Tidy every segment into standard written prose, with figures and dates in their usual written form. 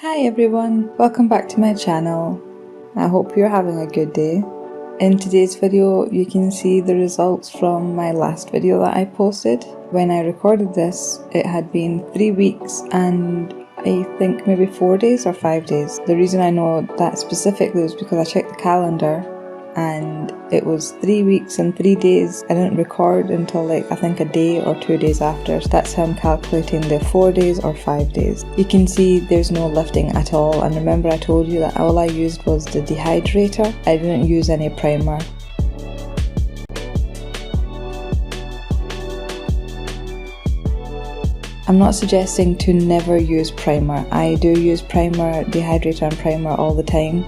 Hi everyone, welcome back to my channel. I hope you're having a good day. In today's video you can see the results from my last video that I posted. When I recorded this it had been 3 weeks and I think maybe 4 days or 5 days. The reason I know that specifically is because I checked the calendar and it was 3 weeks and 3 days. I didn't record until I think a day or 2 days after. So that's how I'm calculating the 4 days or 5 days. You can see there's no lifting at all, and remember I told you that all I used was the dehydrator. I didn't use any primer. I'm not suggesting to never use primer. I do use primer, dehydrator and primer all the time.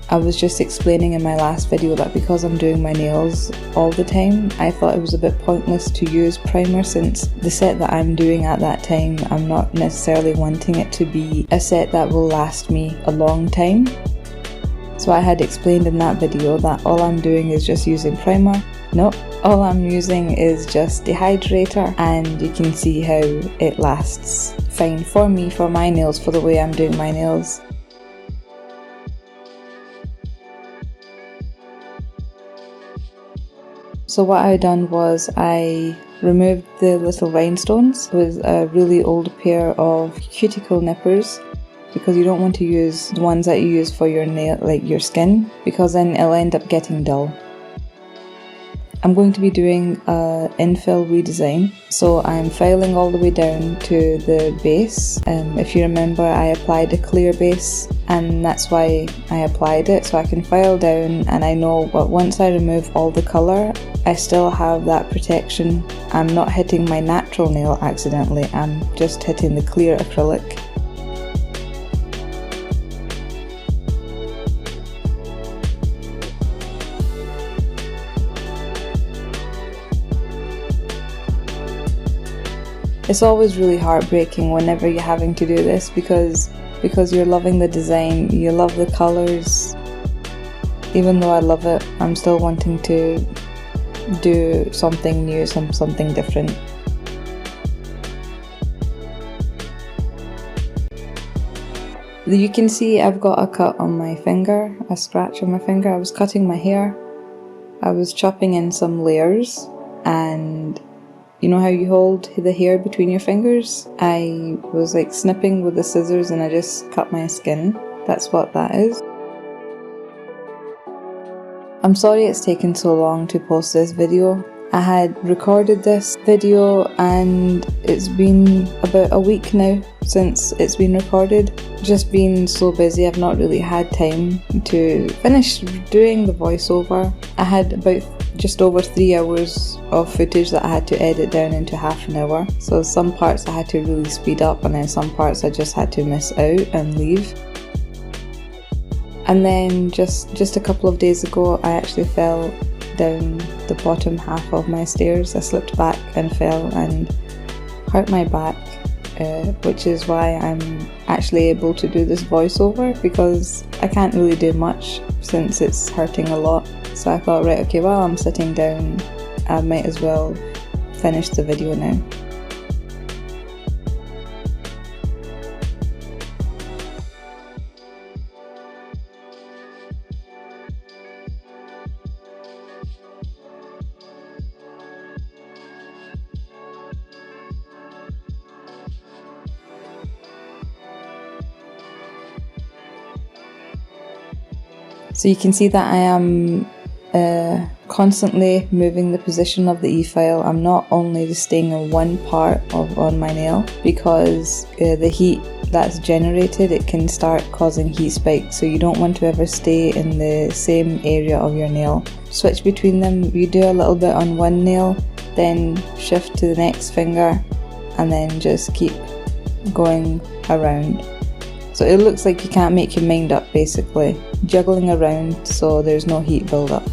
I was just explaining in my last video that because I'm doing my nails all the time, I thought it was a bit pointless to use primer since the set that I'm doing at that time, I'm not necessarily wanting it to be a set that will last me a long time. So I had explained in that video that all I'm doing is just using primer. Nope, all I'm using is just dehydrator, and you can see how it lasts fine for me, for my nails, for the way I'm doing my nails. So what I done was I removed the little rhinestones with a really old pair of cuticle nippers, because you don't want to use the ones that you use for your nail, like your skin, because then it'll end up getting dull. I'm going to be doing an infill redesign, so I'm filing all the way down to the base. If you remember, I applied a clear base and that's why I applied it, so I can file down and I know that once I remove all the colour I still have that protection. I'm not hitting my natural nail accidentally, I'm just hitting the clear acrylic. It's always really heartbreaking whenever you're having to do this because you're loving the design, you love the colours. Even though I love it, I'm still wanting to do something new, something different. You can see I've got a cut on my finger, a scratch on my finger. I was cutting my hair. I was chopping in some layers, and you know how you hold the hair between your fingers? I was snipping with the scissors and I just cut my skin. That's what that is. I'm sorry it's taken so long to post this video. I had recorded this video and it's been about a week now since it's been recorded. Just been so busy, I've not really had time to finish doing the voiceover. I had about just over 3 hours of footage that I had to edit down into half an hour. So some parts I had to really speed up and then some parts I just had to miss out and leave. And then just a couple of days ago I actually fell down the bottom half of my stairs. I slipped back and fell and hurt my back, which is why I'm actually able to do this voiceover, because I can't really do much since it's hurting a lot. So I thought, right, okay, while I'm sitting down I might as well finish the video now. So you can see that I am constantly moving the position of the e-file. I'm not only just staying in one part on my nail, because the heat that's generated, it can start causing heat spikes, so you don't want to ever stay in the same area of your nail. Switch between them. You do a little bit on one nail, then shift to the next finger, and then just keep going around. So it looks like you can't make your mind up, basically. Juggling around so there's no heat build-up.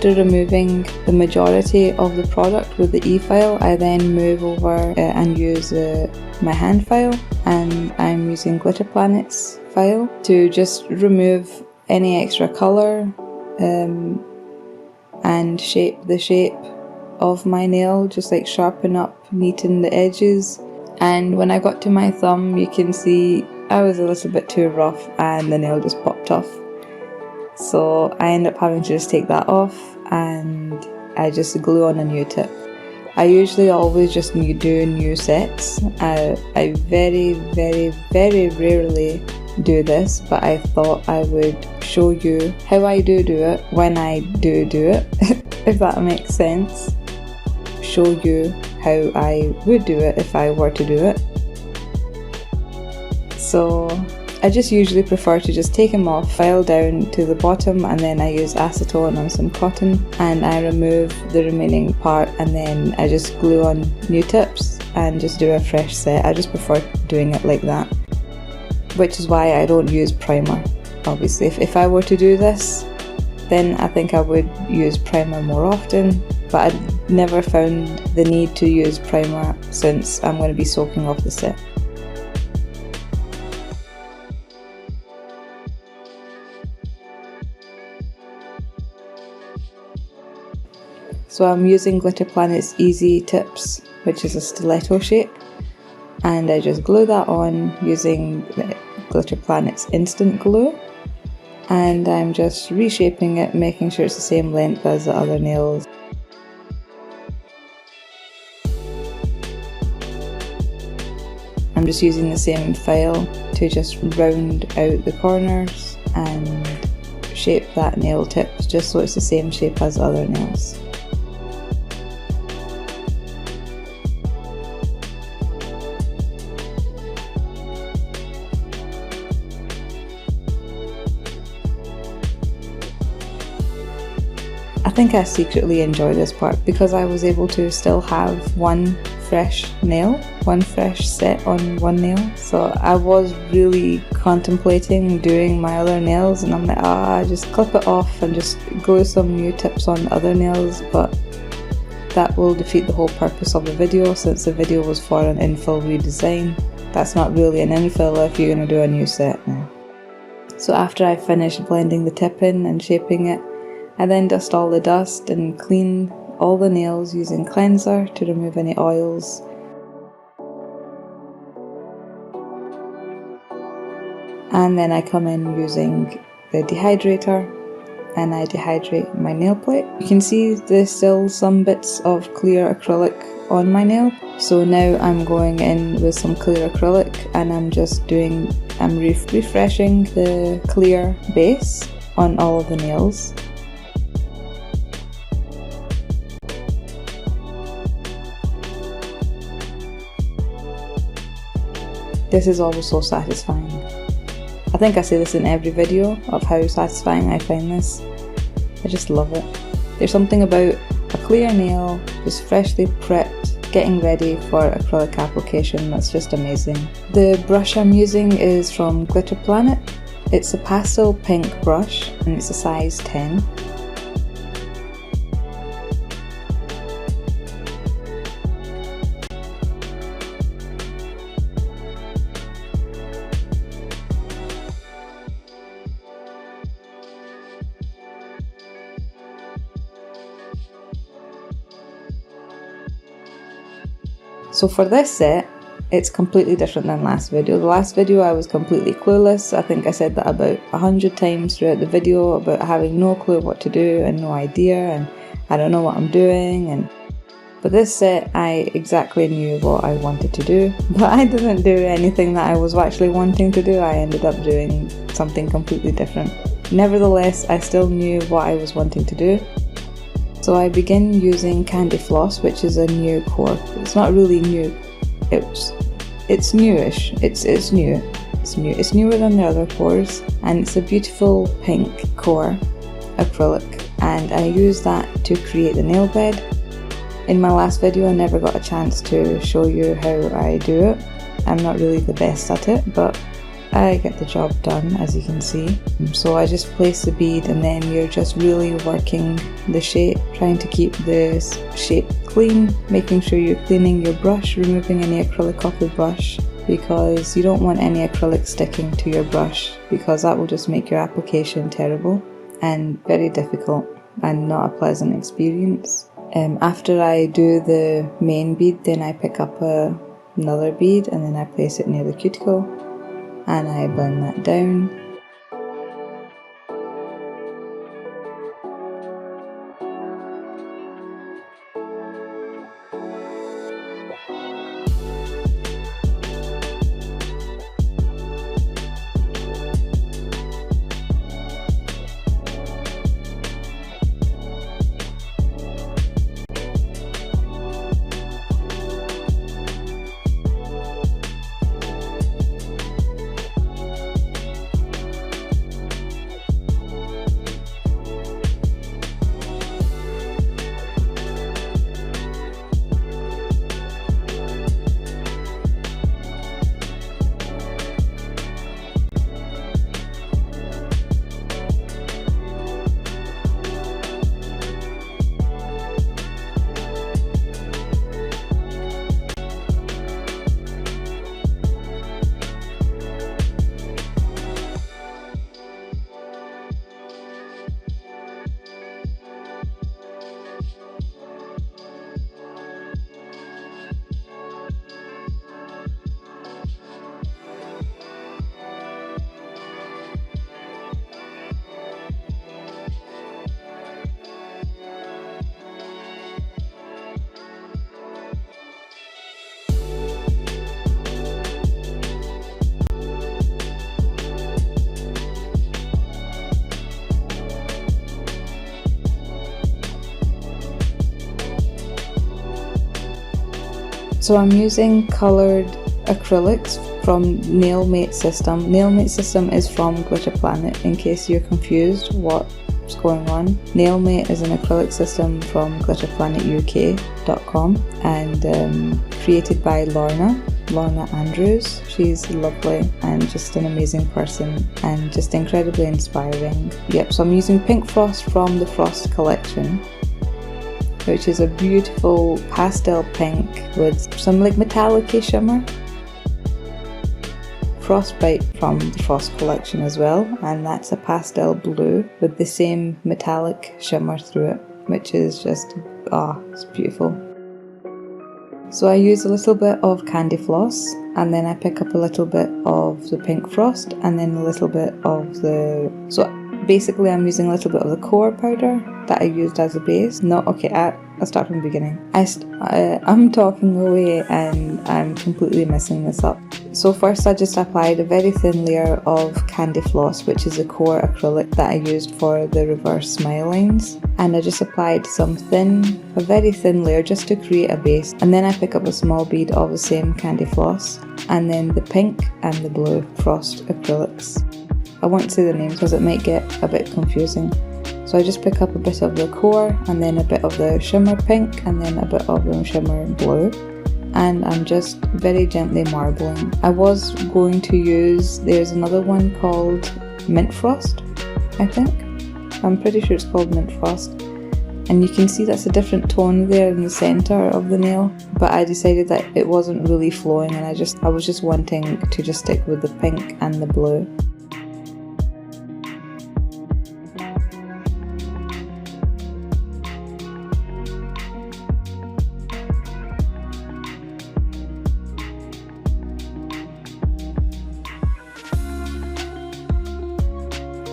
After removing the majority of the product with the e-file, I then move over and use my hand file, and I'm using Glitter Planet's file to just remove any extra colour and shape the shape of my nail, just like sharpen up, neaten the edges. And when I got to my thumb, you can see I was a little bit too rough and the nail just popped off. So I end up having to just take that off and I just glue on a new tip. I usually always just do new sets. I very, very, very rarely do this, but I thought I would show you how I do it when I do it, if that makes sense. Show you how I would do it if I were to do it. So I just usually prefer to just take them off, file down to the bottom, and then I use acetone on some cotton and I remove the remaining part, and then I just glue on new tips and just do a fresh set. I just prefer doing it like that, which is why I don't use primer. Obviously, if I were to do this, then I think I would use primer more often, but I never found the need to use primer since I'm going to be soaking off the set. So I'm using Glitter Planet's Easy Tips, which is a stiletto shape, and I just glue that on using Glitter Planet's Instant Glue, and I'm just reshaping it, making sure it's the same length as the other nails. I'm just using the same file to just round out the corners and shape that nail tip just so it's the same shape as the other nails. I think I secretly enjoy this part because I was able to still have one fresh set on one nail. So I was really contemplating doing my other nails, and I'm like, just clip it off and just glue some new tips on other nails, but that will defeat the whole purpose of the video, since the video was for an infill redesign. That's not really an infill if you're going to do a new set now. So after I finished blending the tip in and shaping it, I then dust all the dust and clean all the nails using cleanser to remove any oils. And then I come in using the dehydrator and I dehydrate my nail plate. You can see there's still some bits of clear acrylic on my nail. So now I'm going in with some clear acrylic and I'm refreshing the clear base on all of the nails. This is always so satisfying. I think I say this in every video of how satisfying I find this. I just love it. There's something about a clear nail, just freshly prepped, getting ready for acrylic application that's just amazing. The brush I'm using is from Glitter Planet. It's a pastel pink brush and it's a size 10. So for this set, it's completely different than last video. The last video I was completely clueless. I think I said that about 100 times throughout the video about having no clue what to do and no idea and I don't know what I'm doing. But this set I exactly knew what I wanted to do, but I didn't do anything that I was actually wanting to do. I ended up doing something completely different. Nevertheless, I still knew what I was wanting to do. So I begin using Candy Floss, which is a new core. It's not really new. It's newish. It's new. It's newer than the other cores, and it's a beautiful pink core acrylic. And I use that to create the nail bed. In my last video, I never got a chance to show you how I do it. I'm not really the best at it, but I get the job done, as you can see. So I just place the bead, and then you're just really working the shape, trying to keep the shape clean, making sure you're cleaning your brush, removing any acrylic off the brush, because you don't want any acrylic sticking to your brush, because that will just make your application terrible and very difficult and not a pleasant experience. After I do the main bead, then I pick up another bead, and then I place it near the cuticle and I blend that down. So I'm using coloured acrylics from Nailmate System. Nailmate System is from Glitter Planet, in case you're confused what's going on. Nailmate is an acrylic system from glitterplanetuk.com and created by Lorna Andrews. She's lovely and just an amazing person and just incredibly inspiring. Yep, so I'm using Pink Frost from the Frost collection, which is a beautiful pastel pink with some like metallic-y shimmer. Frostbite from the Frost collection as well, and that's a pastel blue with the same metallic shimmer through it, which is just, it's beautiful. So I use a little bit of candy floss, and then I pick up a little bit of the Pink Frost, and then a little bit of the... So basically I'm using a little bit of the core powder that I used as a base. No, okay, I'll start from the beginning. I'm talking away and I'm completely messing this up. So first I just applied a very thin layer of candy floss, which is a core acrylic that I used for the reverse smile lines. And I just applied a very thin layer just to create a base. And then I pick up a small bead of the same candy floss, and then the pink and the blue Frost acrylics. I won't say the names because it might get a bit confusing. So I just pick up a bit of the core, and then a bit of the shimmer pink, and then a bit of the shimmer blue. And I'm just very gently marbling. I was going to use, there's another one called Mint Frost, I think. I'm pretty sure it's called Mint Frost. And you can see that's a different tone there in the centre of the nail. But I decided that it wasn't really flowing, and I was just wanting to just stick with the pink and the blue.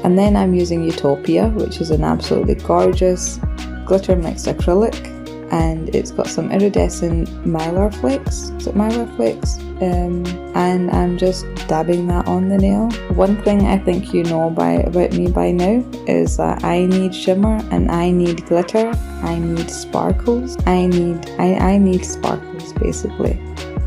And then I'm using Utopia, which is an absolutely gorgeous glitter mixed acrylic, and it's got some iridescent mylar flakes. Is it mylar flakes? And I'm just dabbing that on the nail. One thing I think you know about me by now is that I need shimmer and I need glitter. I need sparkles. I need sparkles basically.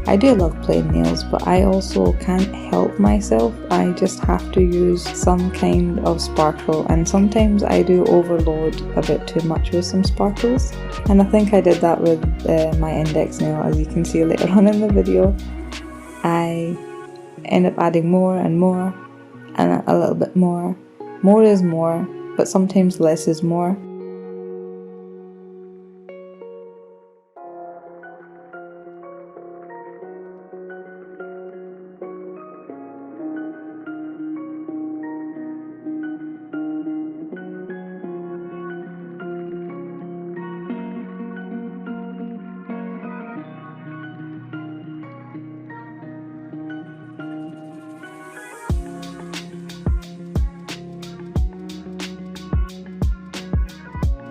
I do love plain nails, but I also can't help myself. I just have to use some kind of sparkle, and sometimes I do overload a bit too much with some sparkles. And I think I did that with my index nail, as you can see later on in the video. I end up adding more and more and a little bit more. More is more, but sometimes less is more.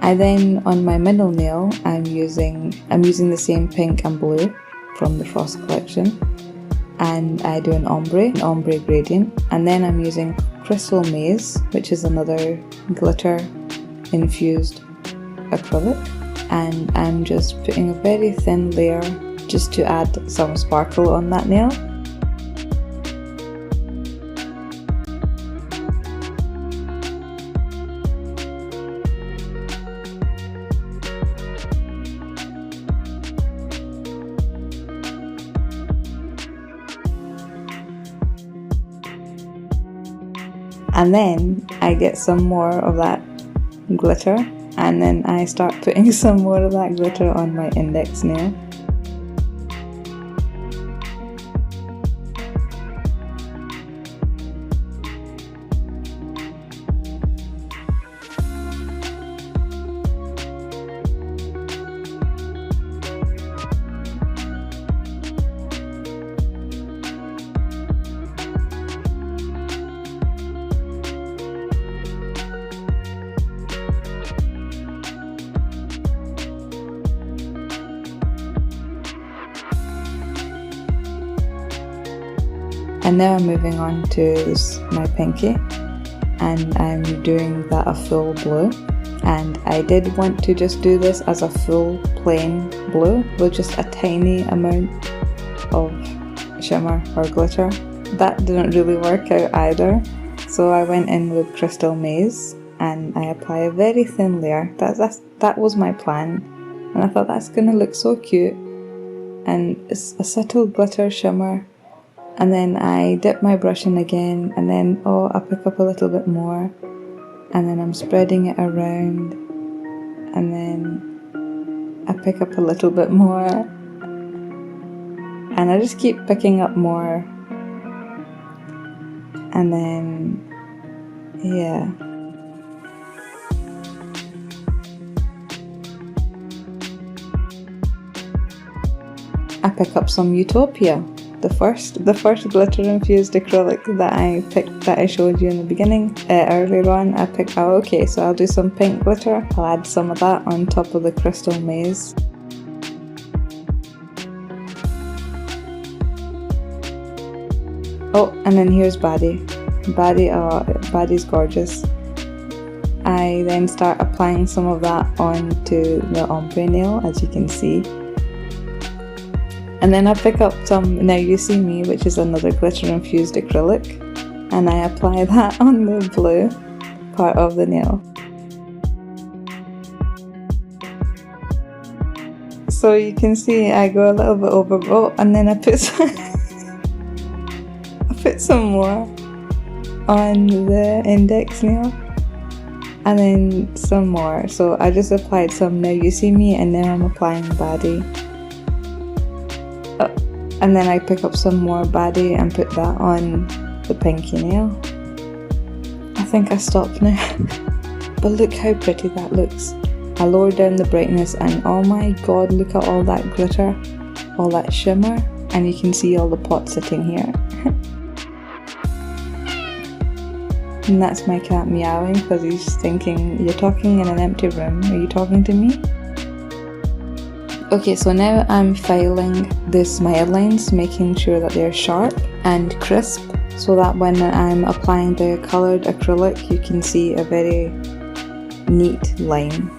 I then, on my middle nail, I'm using the same pink and blue from the Frost collection, and I do an ombre gradient, and then I'm using Crystal Maze, which is another glitter infused acrylic, and I'm just putting a very thin layer just to add some sparkle on that nail. And then I get some more of that glitter, and then I start putting some more of that glitter on my index nail. And now I'm moving on to my pinky, and I'm doing that a full blue. And I did want to just do this as a full plain blue with just a tiny amount of shimmer or glitter. That didn't really work out either, so I went in with Crystal Maze and I apply a very thin layer. That was my plan, and I thought that's gonna look so cute, and it's a subtle glitter shimmer. And then I dip my brush in again, and then I pick up a little bit more, and then I'm spreading it around, and then I pick up a little bit more, and I just keep picking up more, and then yeah. I pick up some Utopia. The first glitter infused acrylic that I showed you in the beginning, earlier on. Okay, so I'll do some pink glitter. I'll add some of that on top of the Crystal Maze. Oh, and then here's Baddie. Baddie's gorgeous. I then start applying some of that onto the ombre nail, as you can see. And then I pick up some Now You See Me, which is another glitter infused acrylic, and I apply that on the blue part of the nail. So you can see I go a little bit overboard, and then I put some more on the index nail, and then some more. So I just applied some Now You See Me, and now I'm applying Baddie. And then I pick up some more Baddie and put that on the pinky nail. I think I stopped now. But look how pretty that looks. I lowered down the brightness, and oh my god, look at all that glitter, all that shimmer, and you can see all the pots sitting here. And that's my cat meowing because he's thinking, you're talking in an empty room, are you talking to me? Okay, so now I'm filing the smile lines, making sure that they're sharp and crisp, so that when I'm applying the coloured acrylic, you can see a very neat line.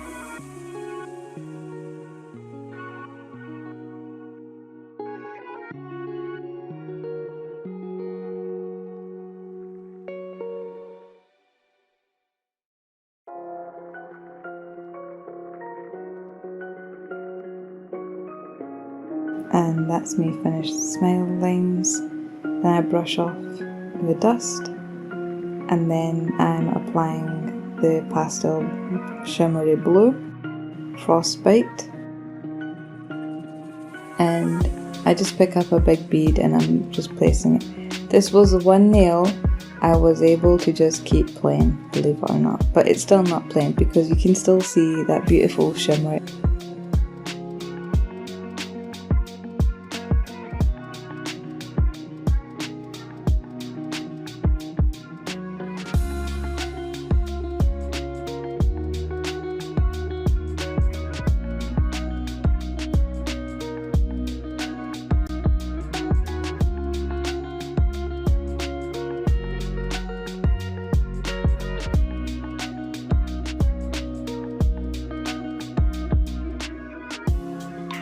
And that's me finished the smile lines. Then I brush off the dust, and then I'm applying the pastel shimmery blue, Frostbite, and I just pick up a big bead and I'm just placing it. This was the one nail I was able to just keep playing, believe it or not, but it's still not plain because you can still see that beautiful shimmer.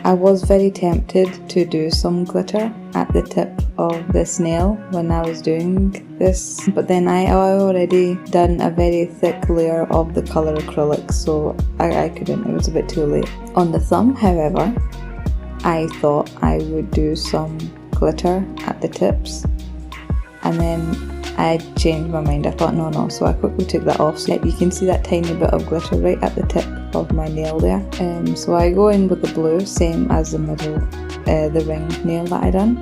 I was very tempted to do some glitter at the tip of this nail when I was doing this, but then I already done a very thick layer of the colour acrylic, so I couldn't, it was a bit too late. On the thumb, however, I thought I would do some glitter at the tips, and then I changed my mind. I thought no, so I quickly took that off, so you can see that tiny bit of glitter right at the tip of my nail there. So I go in with the blue, same as the middle, the ring nail that I done.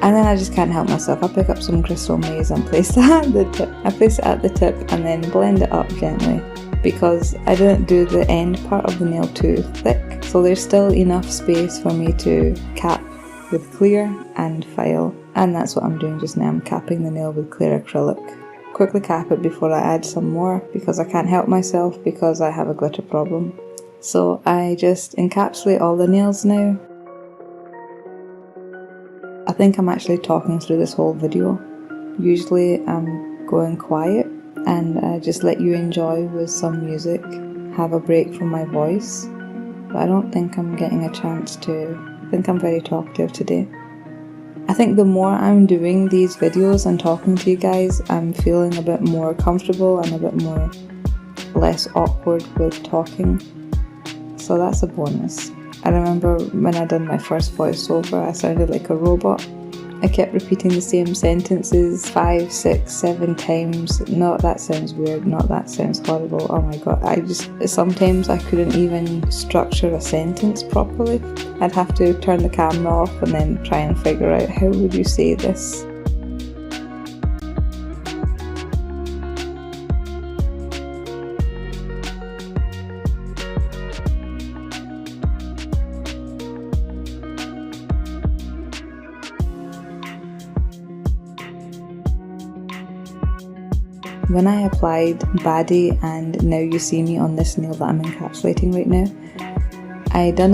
And then I just can't help myself. I pick up some Crystal Maze and place that at the tip. I place it at the tip and then blend it up gently, because I didn't do the end part of the nail too thick, so there's still enough space for me to cap with clear and file, and that's what I'm doing just now. I'm capping the nail with clear acrylic. Quickly cap it before I add some more because I can't help myself because I have a glitter problem. So I just encapsulate all the nails now. I think I'm actually talking through this whole video. Usually I'm going quiet and I just let you enjoy with some music, have a break from my voice, but I don't think I'm getting a chance to. I think I'm very talkative today. I think the more I'm doing these videos and talking to you guys, I'm feeling a bit more comfortable and a bit more less awkward with talking, so that's a bonus. I remember when I done my first voiceover, I sounded like a robot. I kept repeating the same sentences 5, 6, 7 times. No, that sounds weird. No, that sounds horrible. Oh my god, sometimes I couldn't even structure a sentence properly. I'd have to turn the camera off and then try and figure out how would you say this. When I applied Baddie and Now You See Me on this nail that I'm encapsulating right now, I done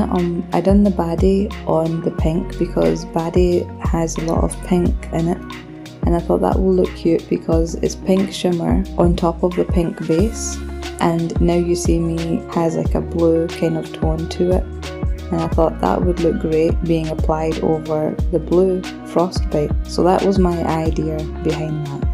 the Baddie on the pink because Baddie has a lot of pink in it, and I thought that will look cute because it's pink shimmer on top of the pink base, and Now You See Me has like a blue kind of tone to it, and I thought that would look great being applied over the blue Frostbite. So that was my idea behind that.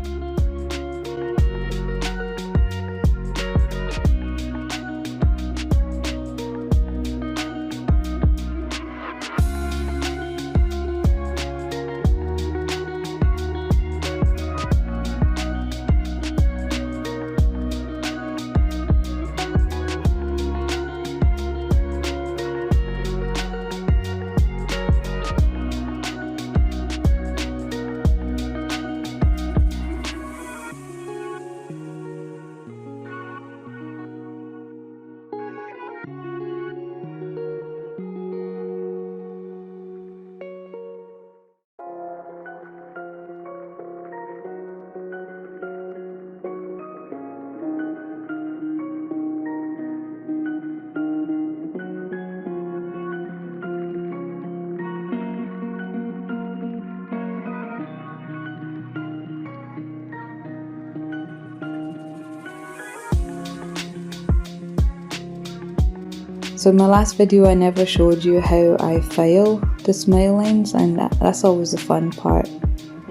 So in my last video I never showed you how I file the smile lines, and that's always the fun part,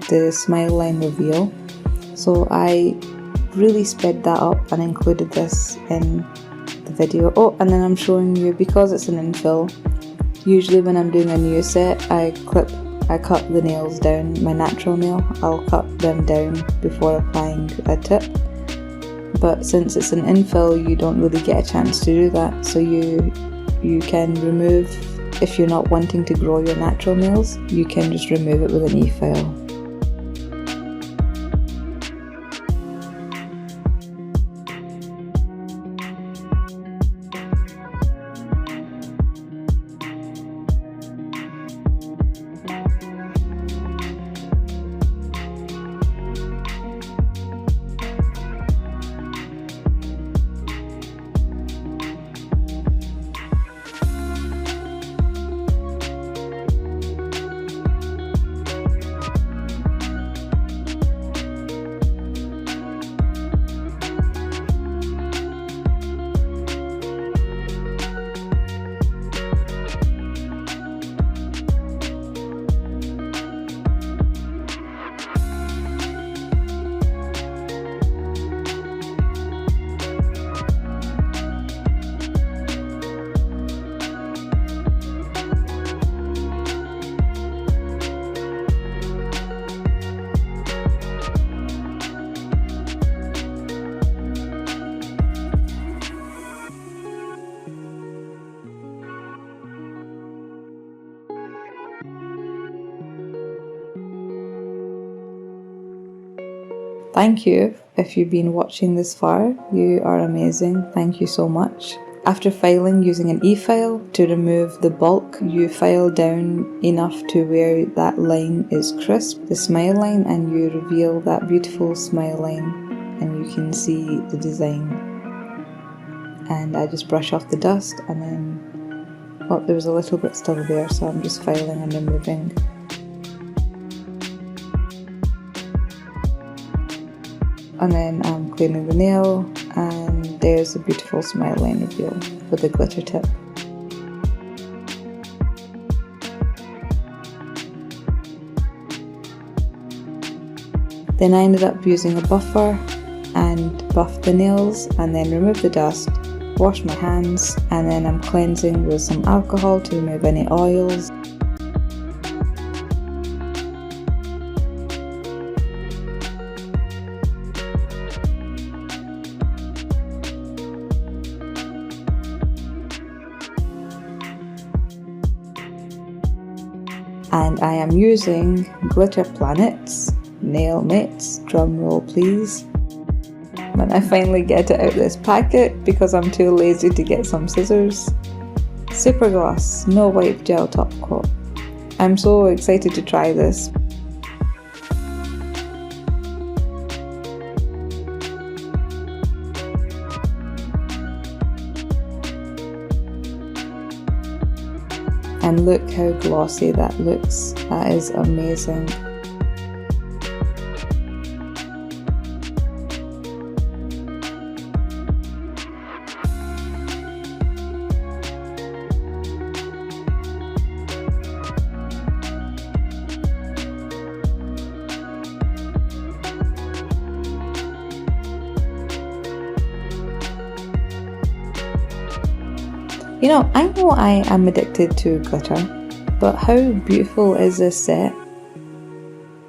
the smile line reveal. So I really sped that up and included this in the video. Oh, and then I'm showing you, because it's an infill, usually when I'm doing a new set, I cut the nails down, my natural nail, I'll cut them down before applying a tip. But since it's an infill, you don't really get a chance to do that, so you can remove, if you're not wanting to grow your natural nails, you can just remove it with an e-file. Thank you if you've been watching this far, you are amazing, thank you so much. After filing using an e-file, to remove the bulk, you file down enough to where that line is crisp, the smile line, and you reveal that beautiful smile line, and you can see the design. And I just brush off the dust, and then, oh, there was a little bit still there, so I'm just filing and removing. And then I'm cleaning the nail, and there's a beautiful smile line reveal with a glitter tip. Then I ended up using a buffer and buffed the nails, and then removed the dust, washed my hands, and then I'm cleansing with some alcohol to remove any oils. And I am using Glitter Planets Nail Mates, drum roll please. When I finally get it out this packet, because I'm too lazy to get some scissors. Super Gloss No Wipe Gel Top Coat. I'm so excited to try this. And look how glossy that looks, that is amazing. You know I am addicted to glitter, but how beautiful is this set?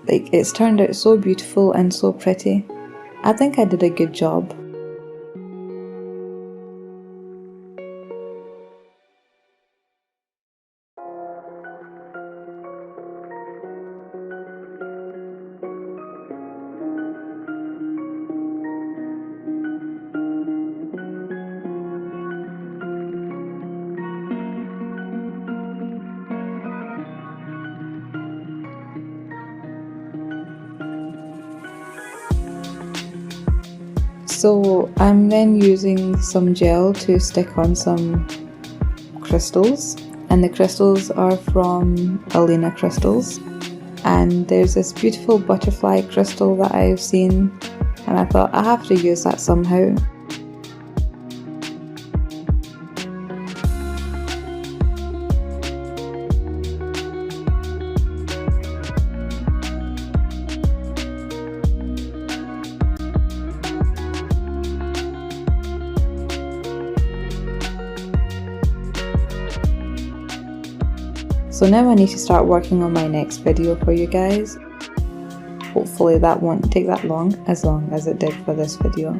Like, it's turned out so beautiful and so pretty. I think I did a good job. So I'm then using some gel to stick on some crystals, and the crystals are from Alina Crystals, and there's this beautiful butterfly crystal that I've seen, and I thought I have to use that somehow. So now I need to start working on my next video for you guys. Hopefully that won't take that long as it did for this video.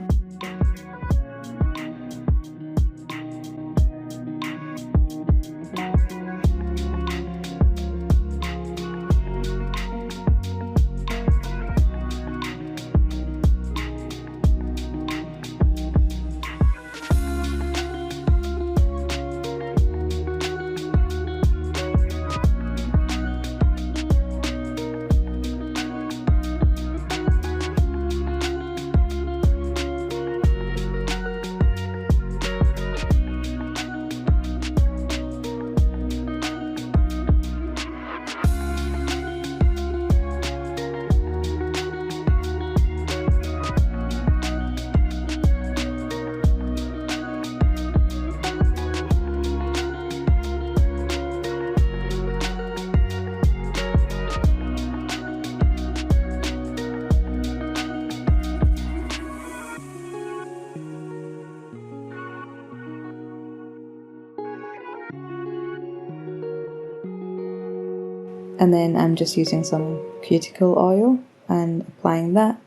And then I'm just using some cuticle oil and applying that.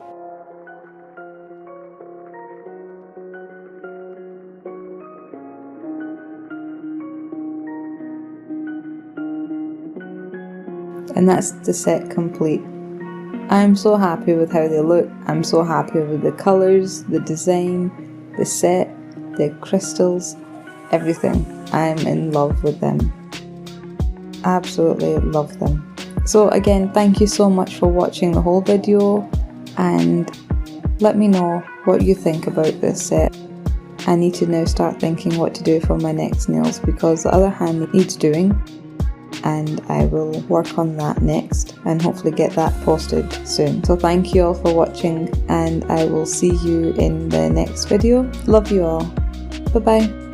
And that's the set complete. I'm so happy with how they look. I'm so happy with the colours, the design, the set, the crystals, everything. I'm in love with them. Absolutely love them. So again, thank you so much for watching the whole video, and let me know what you think about this set. I need to now start thinking what to do for my next nails, because the other hand needs doing, and I will work on that next and hopefully get that posted soon. So thank you all for watching, and I will see you in the next video. Love you all. Bye bye.